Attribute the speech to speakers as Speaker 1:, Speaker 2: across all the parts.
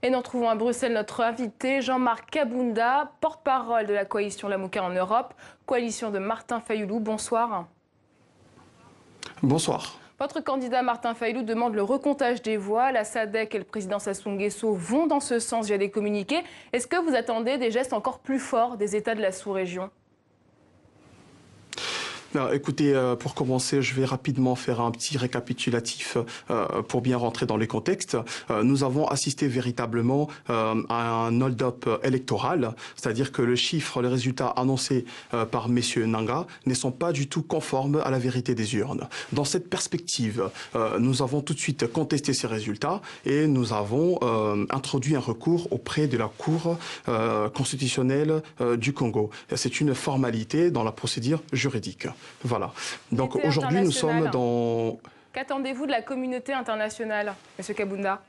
Speaker 1: Et nous retrouvons à Bruxelles notre invité, Jean-Marc Kabounda, porte-parole de la coalition Lamouka en Europe, coalition de Martin Fayulu. Bonsoir.
Speaker 2: Bonsoir.
Speaker 1: Votre candidat Martin Fayulu demande le recomptage des voix. La SADC et le président Sassou Nguesso vont dans ce sens via des communiqués. Est-ce que vous attendez des gestes encore plus forts des États de la sous-région ?
Speaker 2: Écoutez, pour commencer, je vais rapidement faire un petit récapitulatif pour bien rentrer dans les contextes. Nous avons assisté véritablement à un hold-up électoral, c'est-à-dire que le chiffre, les résultats annoncés par messieurs Nanga ne sont pas du tout conformes à la vérité des urnes. Dans cette perspective, nous avons tout de suite contesté ces résultats et nous avons introduit un recours auprès de la Cour constitutionnelle du Congo. C'est une formalité dans la procédure juridique. Voilà. Donc aujourd'hui, nous sommes dans...
Speaker 1: Qu'attendez-vous de la communauté internationale, M. Kabounda ?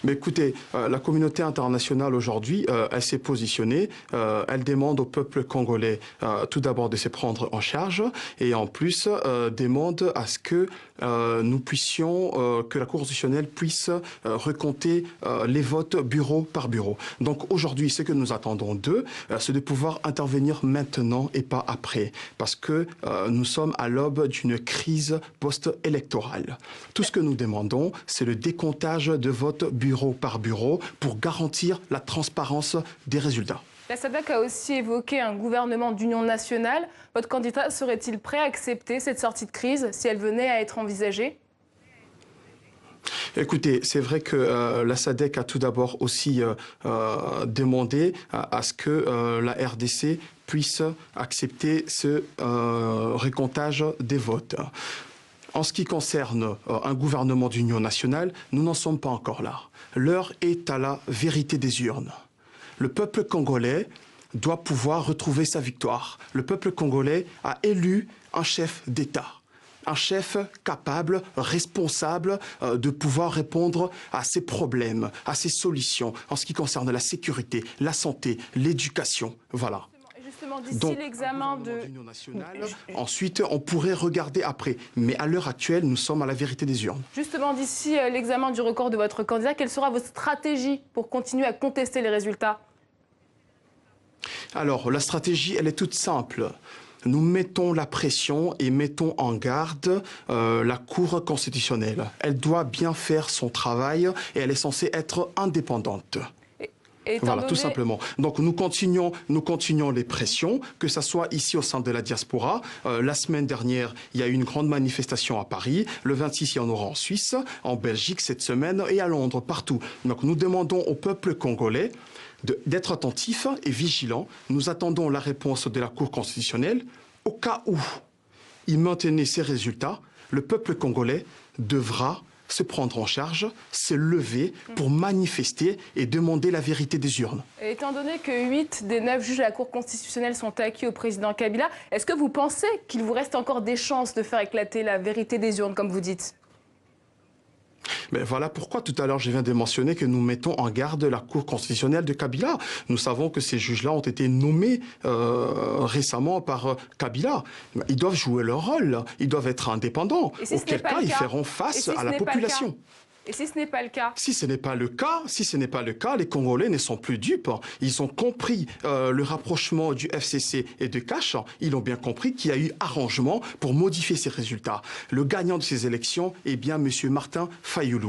Speaker 2: Mais écoutez, la communauté internationale aujourd'hui, elle s'est positionnée, elle demande au peuple congolais tout d'abord de se prendre en charge et en plus demande à ce que nous puissions, que la Cour constitutionnelle puisse recompter les votes bureau par bureau. Donc aujourd'hui, ce que nous attendons d'eux, c'est de pouvoir intervenir maintenant et pas après, parce que nous sommes à l'aube d'une crise post-électorale. Tout ce que nous demandons, c'est le décomptage de votes bureau par bureau pour garantir la transparence des résultats.
Speaker 1: La SADC a aussi évoqué un gouvernement d'union nationale. Votre candidat serait-il prêt à accepter cette sortie de crise si elle venait à être envisagée ?
Speaker 2: Écoutez, c'est vrai que la SADC a tout d'abord aussi demandé à ce que la RDC puisse accepter ce recomptage des votes. En ce qui concerne un gouvernement d'union nationale, nous n'en sommes pas encore là. L'heure est à la vérité des urnes. Le peuple congolais doit pouvoir retrouver sa victoire. Le peuple congolais a élu un chef d'État. Un chef capable, responsable de pouvoir répondre à ses problèmes, à ses solutions en ce qui concerne la sécurité, la santé, l'éducation. Voilà.
Speaker 1: D'ici l'examen de...
Speaker 2: Ensuite, on pourrait regarder après. Mais à l'heure actuelle, nous sommes à la vérité des urnes.
Speaker 1: Justement, d'ici l'examen du record de votre candidat, quelle sera votre stratégie pour continuer à contester les résultats ?
Speaker 2: Alors, la stratégie, elle est toute simple. Nous mettons la pression et mettons en garde la Cour constitutionnelle. Elle doit bien faire son travail et elle est censée être indépendante. Voilà, tout simplement. Donc nous continuons les pressions, que ce soit ici au sein de la diaspora. La semaine dernière, il y a eu une grande manifestation à Paris. Le 26, il y en aura en Suisse, en Belgique cette semaine et à Londres, partout. Donc nous demandons au peuple congolais d'être attentif et vigilant. Nous attendons la réponse de la Cour constitutionnelle. Au cas où il maintenait ces résultats, le peuple congolais devra se prendre en charge, se lever pour manifester et demander la vérité des urnes.
Speaker 1: Et étant donné que 8 des 9 juges de la Cour constitutionnelle sont acquis au président Kabila, est-ce que vous pensez qu'il vous reste encore des chances de faire éclater la vérité des urnes, comme vous dites ?
Speaker 2: Mais voilà pourquoi tout à l'heure je viens de mentionner que nous mettons en garde la Cour constitutionnelle de Kabila. Nous savons que ces juges-là ont été nommés récemment par Kabila. Ils doivent jouer leur rôle, ils doivent être indépendants. Auquel cas, ils feront face à la population.
Speaker 1: Et si ce n'est pas le cas ?
Speaker 2: Si ce n'est pas le cas, les Congolais ne sont plus dupes. Ils ont compris le rapprochement du FCC et de Cash. Ils ont bien compris qu'il y a eu arrangement pour modifier ces résultats. Le gagnant de ces élections est bien M. Martin Fayulu.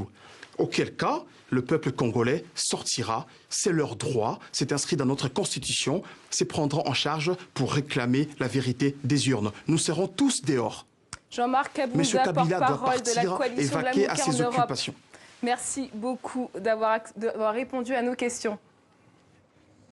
Speaker 2: Auquel cas, le peuple congolais sortira, c'est leur droit, c'est inscrit dans notre constitution, c'est prendre en charge pour réclamer la vérité des urnes. Nous serons tous dehors.
Speaker 1: Jean-Marc Kabounda, porte-parole de la coalition Lamouka en Europe. Merci beaucoup d'avoir répondu à nos questions.